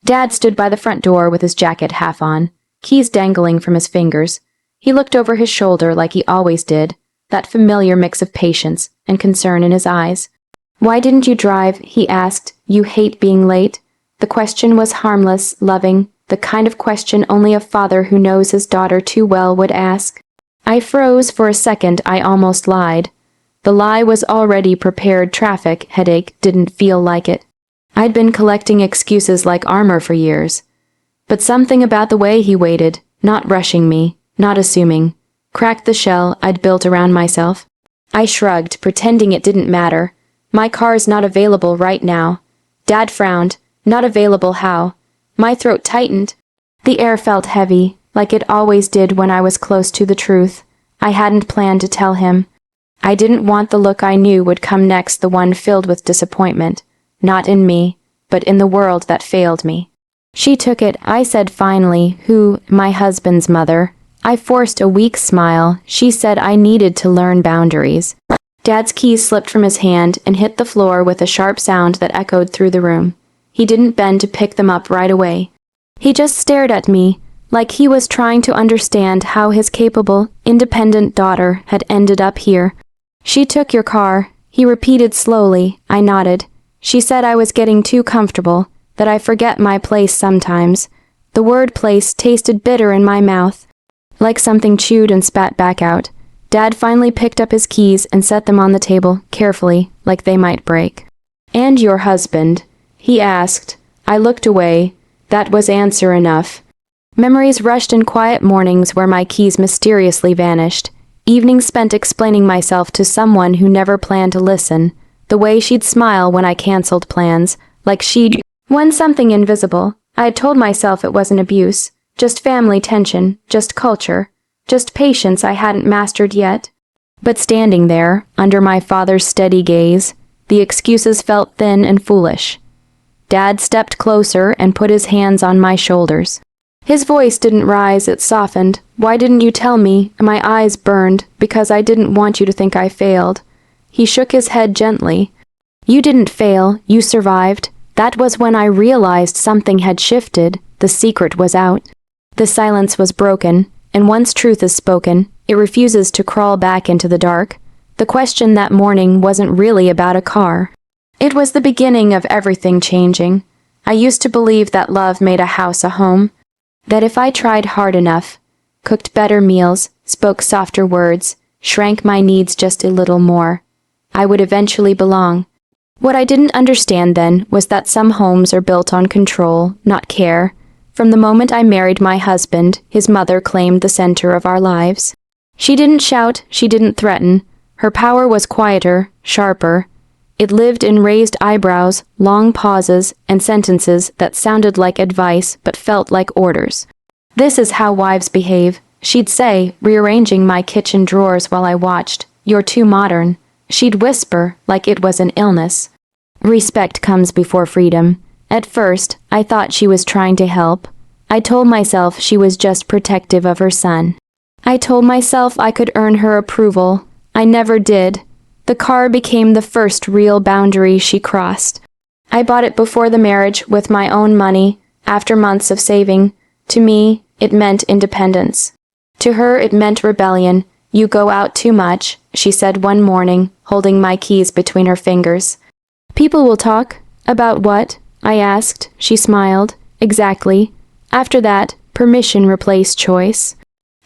Dad stood by the front door with his jacket half on, keys dangling from his fingers. He looked over his shoulder like he always did, that familiar mix of patience and concern in his eyes. "Why didn't you drive?" he asked. "You hate being late?" The question was harmless, loving, the kind of question only a father who knows his daughter too well would ask. I froze for a second. I almost lied. The lie was already prepared. Traffic, headache, didn't feel like it. I'd been collecting excuses like armor for years. But something about the way he waited, not rushing me, not assuming, cracked the shell I'd built around myself. I shrugged, pretending it didn't matter. "My car's not available right now." Dad frowned. "Not available how?" My throat tightened. The air felt heavy, like it always did when I was close to the truth. I hadn't planned to tell him. I didn't want the look I knew would come next, the one filled with disappointment. Not in me, but in the world that failed me. "She took it," I said finally. "Who?" "My husband's mother." I forced a weak smile. "She said I needed to learn boundaries." Dad's keys slipped from his hand and hit the floor with a sharp sound that echoed through the room. He didn't bend to pick them up right away. He just stared at me, like he was trying to understand how his capable, independent daughter had ended up here. "She took your car," he repeated slowly. I nodded. "She said I was getting too comfortable, that I forget my place sometimes." The word place tasted bitter in my mouth, like something chewed and spat back out. Dad finally picked up his keys and set them on the table, carefully, like they might break. "And your husband?" he asked. I looked away. That was answer enough. Memories rushed in quiet mornings where my keys mysteriously vanished. Evenings spent explaining myself to someone who never planned to listen. The way she'd smile when I canceled plans, like she'd won something invisible. I had told myself it wasn't abuse, just family tension, just culture, just patience I hadn't mastered yet. But standing there, under my father's steady gaze, the excuses felt thin and foolish. Dad stepped closer and put his hands on my shoulders. His voice didn't rise, it softened. "Why didn't you tell me?" My eyes burned, "Because I didn't want you to think I failed." He shook his head gently. "You didn't fail, you survived." That was when I realized something had shifted. The secret was out. The silence was broken, and once truth is spoken, it refuses to crawl back into the dark. The question that morning wasn't really about a car. It was the beginning of everything changing. I used to believe that love made a house a home, that if I tried hard enough, cooked better meals, spoke softer words, shrank my needs just a little more, I would eventually belong. What I didn't understand then was that some homes are built on control, not care. From the moment I married my husband, his mother claimed the center of our lives. She didn't shout, she didn't threaten. Her power was quieter, sharper. It lived in raised eyebrows, long pauses, and sentences that sounded like advice but felt like orders. "This is how wives behave," she'd say, rearranging my kitchen drawers while I watched. "You're too modern." She'd whisper, like it was an illness. "Respect comes before freedom." At first, I thought she was trying to help. I told myself she was just protective of her son. I told myself I could earn her approval. I never did. The car became the first real boundary she crossed. I bought it before the marriage with my own money, after months of saving. To me, it meant independence. To her, it meant rebellion. "You go out too much," she said one morning, holding my keys between her fingers. "People will talk." "About what?" I asked. She smiled. "Exactly." After that, permission replaced choice.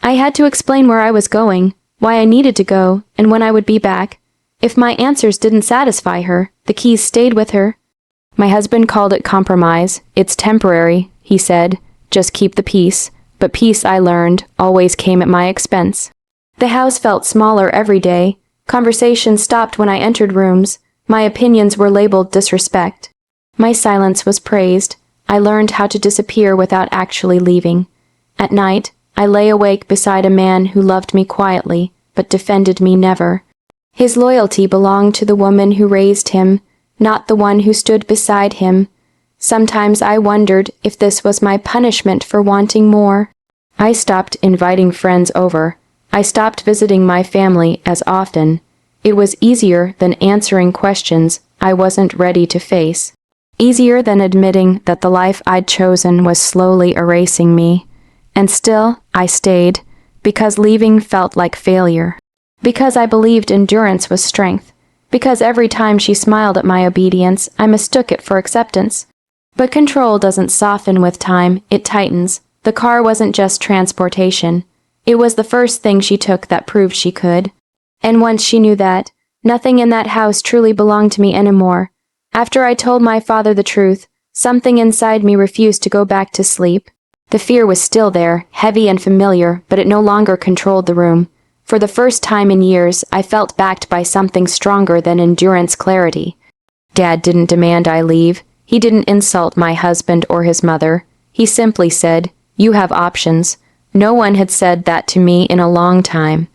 I had to explain where I was going, why I needed to go, and when I would be back. If my answers didn't satisfy her, the keys stayed with her. My husband called it compromise. "It's temporary," he said. "Just keep the peace." But peace, I learned, always came at my expense. The house felt smaller every day. Conversations stopped when I entered rooms. My opinions were labeled disrespect. My silence was praised. I learned how to disappear without actually leaving. At night, I lay awake beside a man who loved me quietly, but defended me never. His loyalty belonged to the woman who raised him, not the one who stood beside him. Sometimes I wondered if this was my punishment for wanting more. I stopped inviting friends over. I stopped visiting my family as often. It was easier than answering questions I wasn't ready to face. Easier than admitting that the life I'd chosen was slowly erasing me. And still, I stayed, because leaving felt like failure. Because I believed endurance was strength. Because every time she smiled at my obedience, I mistook it for acceptance. But control doesn't soften with time, it tightens. The car wasn't just transportation. It was the first thing she took that proved she could. And once she knew that, nothing in that house truly belonged to me anymore. After I told my father the truth, something inside me refused to go back to sleep. The fear was still there, heavy and familiar, but it no longer controlled the room. For the first time in years, I felt backed by something stronger than endurance clarity. Dad didn't demand I leave. He didn't insult my husband or his mother. He simply said, "You have options." No one had said that to me in a long time.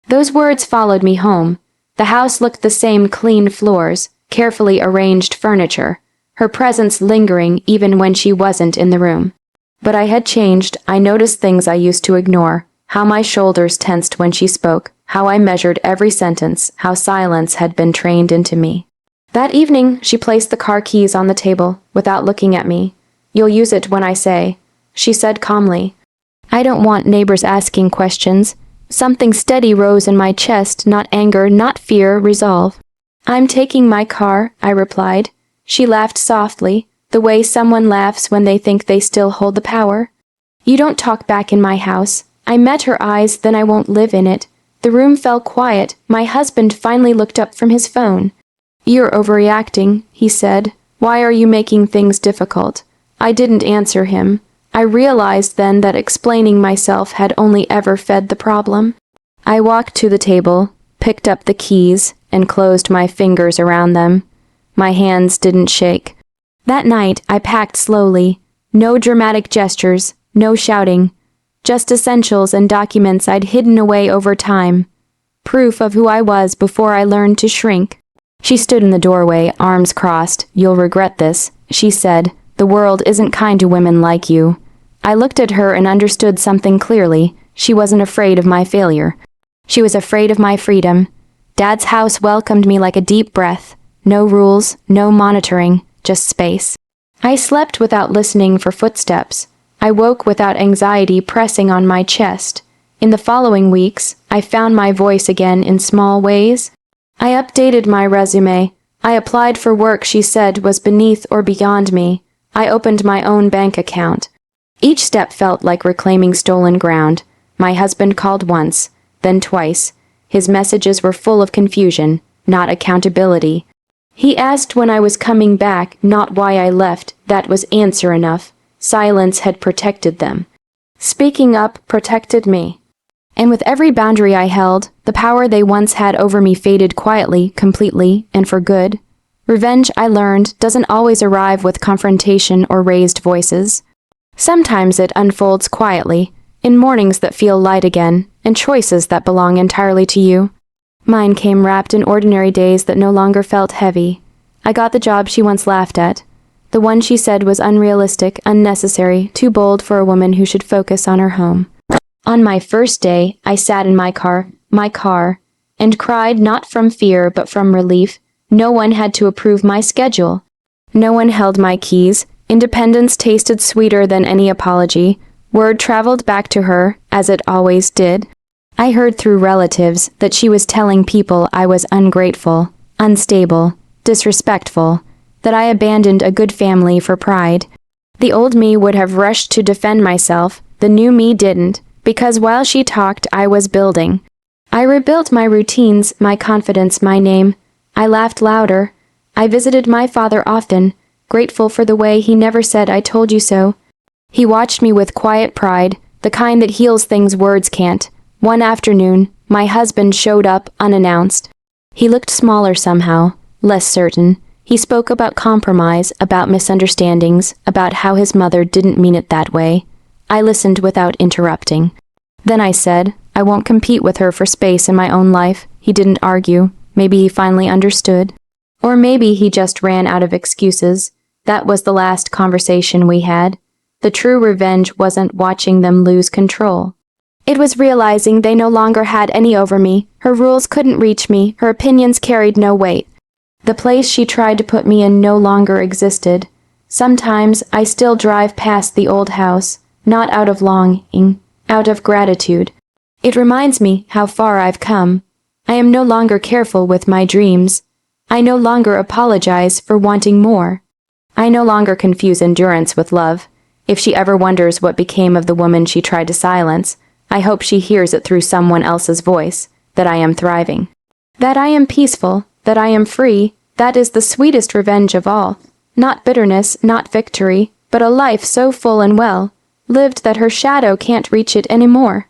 Those words followed me home. The house looked the same: clean floors, carefully arranged furniture, her presence lingering even when she wasn't in the room. But I had changed. I noticed things I used to ignore. How my shoulders tensed when she spoke, how I measured every sentence, how silence had been trained into me. That evening, she placed the car keys on the table, without looking at me. "You'll use it when I say," she said calmly. "I don't want neighbors asking questions." Something steady rose in my chest, not anger, not fear, resolve. "I'm taking my car," I replied. She laughed softly, the way someone laughs when they think they still hold the power. "You don't talk back in my house." I met her eyes, "then I won't live in it." The room fell quiet. My husband finally looked up from his phone. "You're overreacting," he said. "Why are you making things difficult?" I didn't answer him. I realized then that explaining myself had only ever fed the problem. I walked to the table, picked up the keys, and closed my fingers around them. My hands didn't shake. That night, I packed slowly. No dramatic gestures, no shouting. Just essentials and documents I'd hidden away over time. Proof of who I was before I learned to shrink. She stood in the doorway, arms crossed. "You'll regret this," she said. "The world isn't kind to women like you." I looked at her and understood something clearly. She wasn't afraid of my failure. She was afraid of my freedom. Dad's house welcomed me like a deep breath. No rules, no monitoring, just space. I slept without listening for footsteps. I woke without anxiety pressing on my chest. In the following weeks, I found my voice again in small ways. I updated my resume. I applied for work she said was beneath or beyond me. I opened my own bank account. Each step felt like reclaiming stolen ground. My husband called once, then twice. His messages were full of confusion, not accountability. He asked when I was coming back, not why I left. That was answer enough. Silence had protected them. Speaking up protected me. And with every boundary I held, the power they once had over me faded quietly, completely, and for good. Revenge, I learned, doesn't always arrive with confrontation or raised voices. Sometimes it unfolds quietly, in mornings that feel light again, and choices that belong entirely to you. Mine came wrapped in ordinary days that no longer felt heavy. I got the job she once laughed at. The one she said was unrealistic, unnecessary, too bold for a woman who should focus on her home. On my first day, I sat in my car, and cried not from fear but from relief. No one had to approve my schedule. No one held my keys. Independence tasted sweeter than any apology. Word traveled back to her, as it always did. I heard through relatives that she was telling people I was ungrateful, unstable, disrespectful, that I abandoned a good family for pride. The old me would have rushed to defend myself. The new me didn't, because while she talked, I was building. I rebuilt my routines, my confidence, my name. I laughed louder. I visited my father often, grateful for the way he never said "I told you so." He watched me with quiet pride, the kind that heals things words can't. One afternoon, my husband showed up unannounced. He looked smaller somehow, less certain. He spoke about compromise, about misunderstandings, about how his mother didn't mean it that way. I listened without interrupting. Then I said, I won't compete with her for space in my own life. He didn't argue. Maybe he finally understood. Or maybe he just ran out of excuses. That was the last conversation we had. The true revenge wasn't watching them lose control. It was realizing they no longer had any over me. Her rules couldn't reach me. Her opinions carried no weight. The place she tried to put me in no longer existed. Sometimes I still drive past the old house, not out of longing, out of gratitude. It reminds me how far I've come. I am no longer careful with my dreams. I no longer apologize for wanting more. I no longer confuse endurance with love. If she ever wonders what became of the woman she tried to silence, I hope she hears it through someone else's voice, that I am thriving. That I am peaceful, that I am free, that is the sweetest revenge of all. Not bitterness, not victory, but a life so full and well, lived that her shadow can't reach it any more.